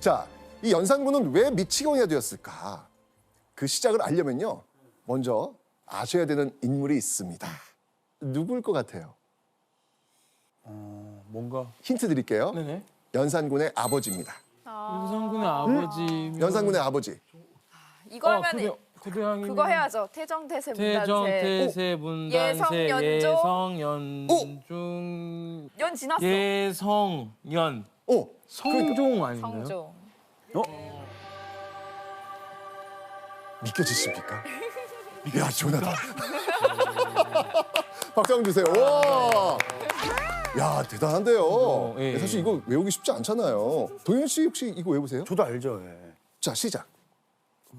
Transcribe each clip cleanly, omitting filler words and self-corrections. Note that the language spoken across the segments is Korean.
자, 이 연산군은 왜 미치광이가 되었을까? 그 시작을 알려면요. 먼저 아셔야 되는 인물이 있습니다. 누구일 것 같아요? 뭔가 힌트 드릴게요. 네네. 연산군의 아버지입니다. 윤상군의 아버지. 연산군의 아버지. 이거 하면 고대항이 그거 해야죠. 태정태세 문단세. 태정태세 문단세 예성연조. 예성연중 연 지났어. 예성연 성종 아닌가요? 성종. 믿겨지십니까? 야, 조나다. 박수 한번 주세요. 와. 야, 대단한데요. 예. 사실 이거 외우기 쉽지 않잖아요. 동현 씨 혹시 이거 외우세요? 저도 알죠. 예. 자, 시작.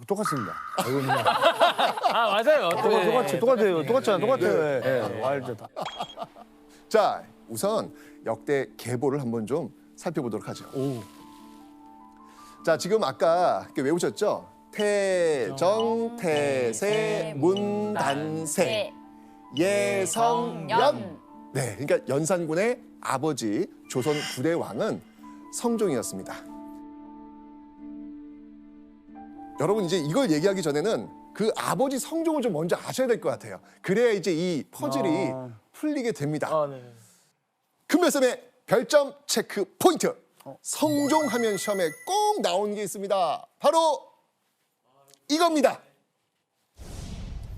똑같습니다. 아이고 그냥 아 맞아요. 똑같아요. 예. 알죠. 다. 자, 우선 역대 계보를 한번 좀 살펴보도록 하죠. 자, 지금 아까 이렇게 외우셨죠? 태정, 태세, 문단세, 예성연. 네, 그러니까 연산군의 아버지 조선 9대 왕은 성종이었습니다. 여러분 이제 이걸 얘기하기 전에는 그 아버지 성종을 좀 먼저 아셔야 될 것 같아요. 그래야 이제 이 퍼즐이 풀리게 됩니다. 아 네. 금별쌤의 별점 체크 포인트. 성종하면 시험에 꼭 나오는 게 있습니다. 바로 이겁니다.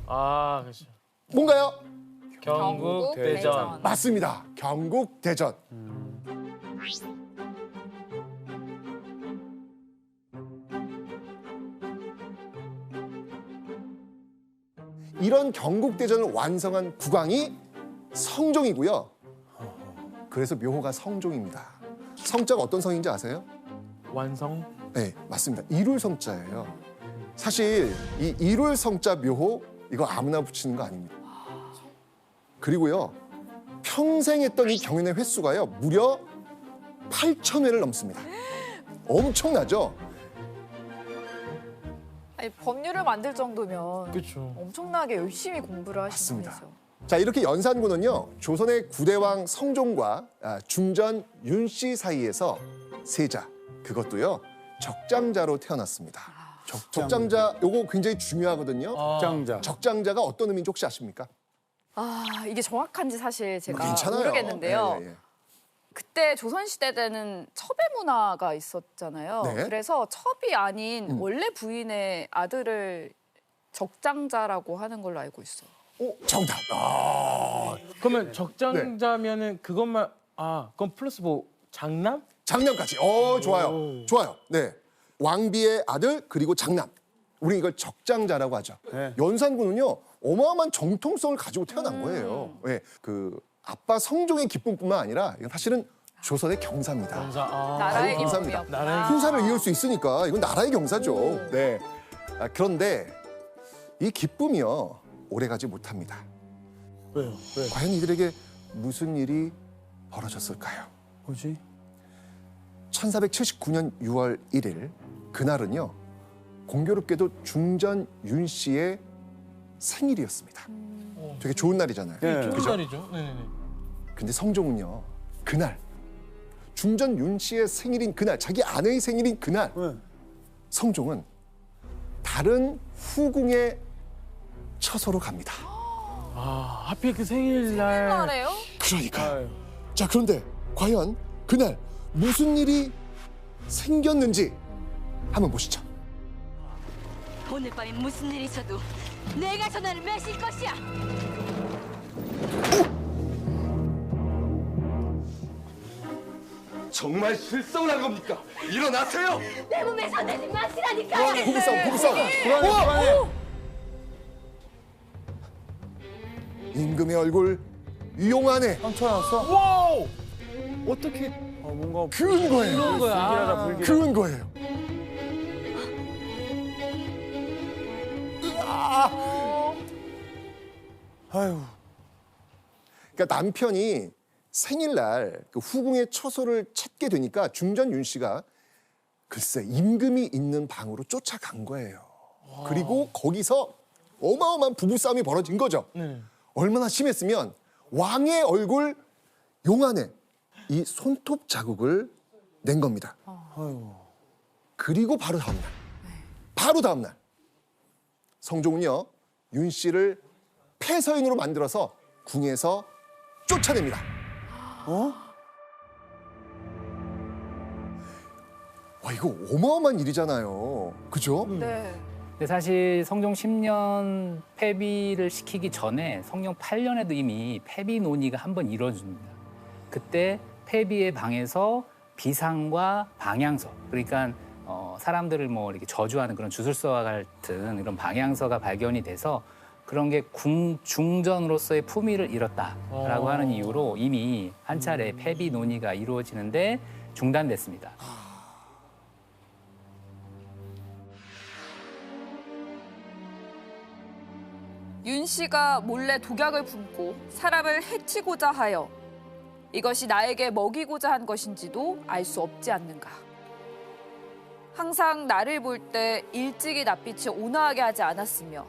아 그렇죠. 뭔가요? 경국대전. 맞습니다. 경국대전. 이런 경국대전을 완성한 국왕이 성종이고요. 그래서 묘호가 성종입니다. 성자가 어떤 성인지 아세요? 완성. 네, 맞습니다. 이룰성자예요. 사실 이 이룰성자 묘호 이거 아무나 붙이는 거 아닙니다. 그리고요. 평생 했던 이 경연의 횟수가요. 무려 8,000회를 넘습니다. 엄청나죠? 아니, 법률을 만들 정도면 그렇죠. 엄청나게 열심히 공부를 하신 맞습니다. 분이죠. 자, 이렇게 연산군은요. 조선의 9대왕 성종과 중전 윤씨 사이에서 세자, 그것도요. 적장자로 태어났습니다. 적장자 요거 굉장히 중요하거든요. 장자. 적장자가 어떤 의미인지 혹시 아십니까? 아, 이게 정확한지 사실 제가 괜찮아요. 모르겠는데요. 예. 그때 조선시대 때는 첩의 문화가 있었잖아요. 네. 그래서 첩이 아닌 원래 부인의 아들을 적장자라고 하는 걸로 알고 있어요. 정답. 그러면 적장자면은 그것만 그럼 플러스 뭐 장남? 장남까지. 좋아요. 좋아요. 네. 왕비의 아들 그리고 장남. 우리 이걸 적장자라고 하죠. 네. 연산군은요. 어마어마한 정통성을 가지고 태어난 거예요. 네. 그 아빠 성종의 기쁨뿐만 아니라 이건 사실은 조선의 경사입니다. 경사. 나라의 아유, 감사합니다. 기쁨이었구나. 나라의 풍사를 이을 수 있으니까 이건 나라의 경사죠. 네. 그런데 이 기쁨이요. 오래가지 못합니다. 왜요? 왜? 과연 이들에게 무슨 일이 벌어졌을까요? 뭐지? 1479년 6월 1일 그날은요. 공교롭게도 중전 윤 씨의 생일이었습니다. 되게 좋은 날이잖아요. 네. 좋은 그죠? 날이죠. 네네네. 근데 성종은요. 그날 중전 윤 씨의 생일인 그날 자기 아내의 생일인 그날 왜? 성종은 다른 후궁의 처소로 갑니다. 하필 그 생일날. 나래요? 그러니까. 아유. 자, 그런데 과연 그날 무슨 일이 생겼는지 한번 보시죠. 오늘 밤에 무슨 일이 있어도 내가 전화를 매실 것이야. 정말 실성을 한 겁니까? 일어나세요! 내 몸에 손대지 마시라니까. 부부싸움. 임금의 얼굴 용안에 상처 났어? 와우. 어떻게 뭔가 그은 거예요. 그런 거야? 불길하다, 불길하다. 그은 거예요. 아유. 그러니까 남편이 생일날 그 후궁의 처소를 찾게 되니까 중전 윤 씨가 글쎄 임금이 있는 방으로 쫓아간 거예요. 그리고 거기서 어마어마한 부부싸움이 벌어진 거죠. 네. 얼마나 심했으면 왕의 얼굴 용안에 이 손톱 자국을 낸 겁니다. 아유. 그리고 바로 다음 날 성종은요 윤 씨를 폐서인으로 만들어서 궁에서 쫓아냅니다. 와, 이거 어마어마한 일이잖아요. 그죠? 네. 근데 사실 성종 10년 폐비를 시키기 전에 성종 8년에도 이미 폐비 논의가 한 번 이루어집니다. 그때 폐비의 방에서 비상과 방향서, 그러니까 사람들을 뭐 이렇게 저주하는 그런 주술서와 같은 이런 방향서가 발견이 돼서 그런 게 궁중전으로서의 품위를 잃었다라고 하는 이유로 이미 한 차례 폐비 논의가 이루어지는데 중단됐습니다. 윤 씨가 몰래 독약을 품고 사람을 해치고자 하여 이것이 나에게 먹이고자 한 것인지도 알 수 없지 않는가. 항상 나를 볼 때 일찍이 낯빛이 온화하게 하지 않았으며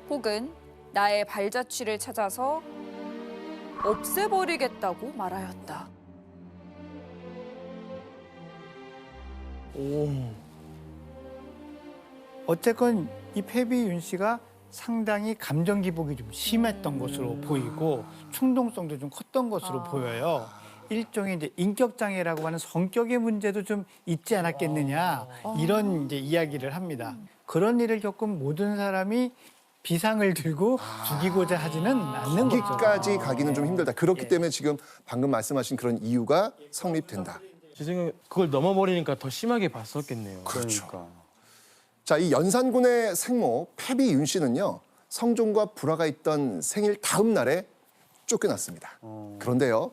혹은 나의 발자취를 찾아서 없애버리겠다고 말하였다. 어쨌건 이 폐비 윤 씨가 상당히 감정 기복이 좀 심했던 것으로 보이고 충동성도 좀 컸던 것으로 보여요. 일종의 이제 인격 장애라고 하는 성격의 문제도 좀 있지 않았겠느냐 이런 이제 이야기를 합니다. 그런 일을 겪은 모든 사람이 비상을 들고 죽이고자 하지는 않는 거죠. 거기까지 가기는 좀 힘들다. 그렇기 예. 때문에 지금 방금 말씀하신 그런 이유가 성립된다. 제 생각에 그걸 넘어버리니까 더 심하게 봤었겠네요. 그러니까. 자, 이 연산군의 생모 폐비 윤 씨는요 성종과 불화가 있던 생일 다음 날에 쫓겨났습니다. 그런데요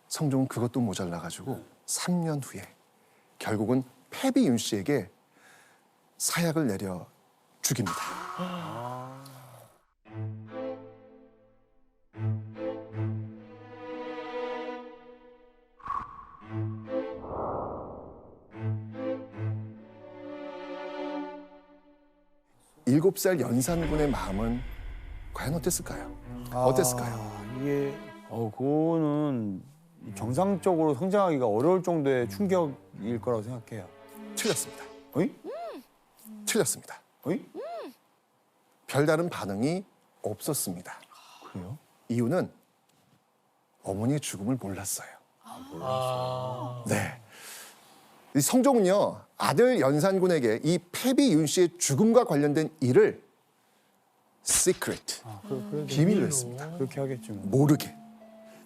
성종은 그것도 모자라가지고 3년 후에 결국은 폐비 윤 씨에게 사약을 내려 죽입니다. 일곱 살 연산군의 마음은 과연 어땠을까요? 어땠을까요? 이게 그거는 정상적으로 성장하기가 어려울 정도의 충격일 거라고 생각해요. 틀렸습니다. 어이? 틀렸습니다. 어이? 별다른 반응이 없었습니다. 그래요? 이유는 어머니의 죽음을 몰랐어요. 네. 이 성종은요 아들 연산군에게 이 폐비 윤 씨의 죽음과 관련된 일을 secret 비밀로 했습니다. 그렇게 하겠죠. 뭐. 모르게.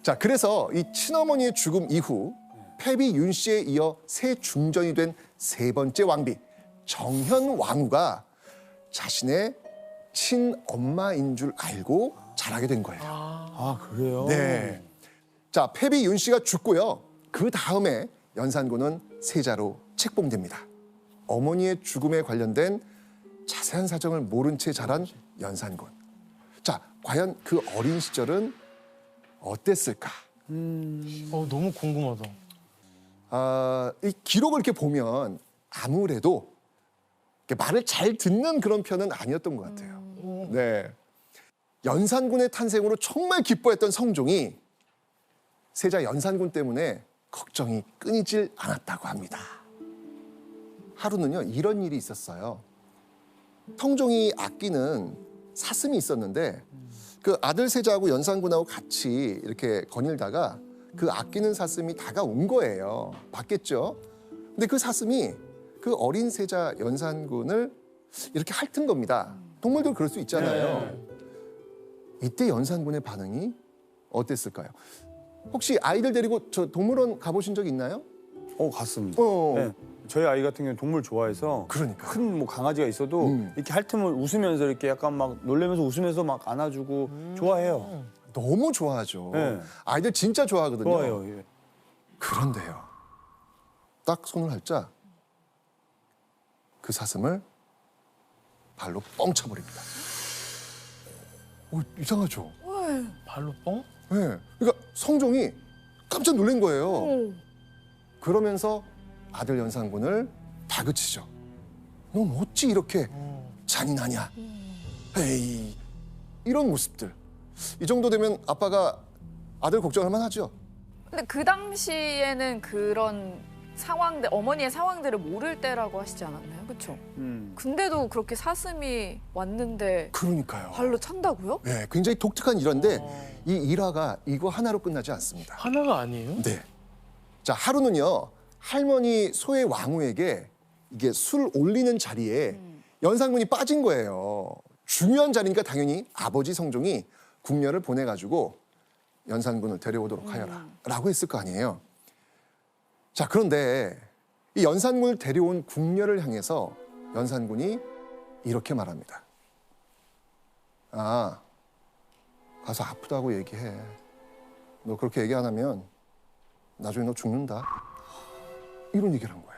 자, 그래서 이 친어머니의 죽음 이후 폐비 윤 씨에 이어 새 중전이 된 세 번째 왕비 정현 왕후가 자신의 친엄마인 줄 알고 자라게 된 거예요. 아, 그래요? 네. 자, 폐비 윤 씨가 죽고요. 그 다음에 연산군은 세자로 책봉됩니다. 어머니의 죽음에 관련된 자세한 사정을 모른 채 자란 연산군. 자, 과연 그 어린 시절은 어땠을까? 너무 궁금하다. 이 기록을 이렇게 보면 아무래도 이렇게 말을 잘 듣는 그런 편은 아니었던 것 같아요. 네. 연산군의 탄생으로 정말 기뻐했던 성종이 세자 연산군 때문에 걱정이 끊이질 않았다고 합니다. 하루는요, 이런 일이 있었어요. 성종이 아끼는 사슴이 있었는데 그 아들 세자하고 연산군하고 같이 이렇게 거닐다가 그 아끼는 사슴이 다가온 거예요. 봤겠죠? 근데 그 사슴이 그 어린 세자 연산군을 이렇게 핥은 겁니다. 동물들 그럴 수 있잖아요. 이때 연산군의 반응이 어땠을까요? 혹시 아이들 데리고 저 동물원 가보신 적 있나요? 갔습니다. 어. 네. 저희 아이 같은 경우는 동물 좋아해서 그러니까. 큰 뭐 강아지가 있어도 이렇게 핥으면 웃으면서 이렇게 약간 막 놀래면서 웃으면서 막 안아주고 좋아해요. 너무 좋아하죠. 네. 아이들 진짜 좋아하거든요. 좋아요. 예. 그런데요. 딱 손을 핥자 그 사슴을 발로 뻥 차버립니다. 이상하죠? 발로 뻥? 네. 그러니까 성종이 깜짝 놀란 거예요. 그러면서 아들 연산군을 다그치죠. 넌 어찌 이렇게 잔인하냐? 에이, 이런 모습들. 이 정도 되면 아빠가 아들 걱정할 만하죠. 근데 그 당시에는 그런 상황들, 어머니의 상황들을 모를 때라고 하시지 않았나요? 그렇죠? 근데도 그렇게 사슴이 왔는데 그러니까요. 발로 찬다고요? 네, 굉장히 독특한 일화인데 이 일화가 이거 하나로 끝나지 않습니다. 하나가 아니에요? 네. 자, 하루는요. 할머니 소의 왕후에게 이게 술 올리는 자리에 연산군이 빠진 거예요. 중요한 자리니까 당연히 아버지 성종이 궁녀를 보내가지고 연산군을 데려오도록 하여라 라고 했을 거 아니에요. 자, 그런데 이 연산군을 데려온 궁녀를 향해서 연산군이 이렇게 말합니다. 아, 가서 아프다고 얘기해. 너 그렇게 얘기 안 하면 나중에 너 죽는다. 이런 얘기를 한 거예요.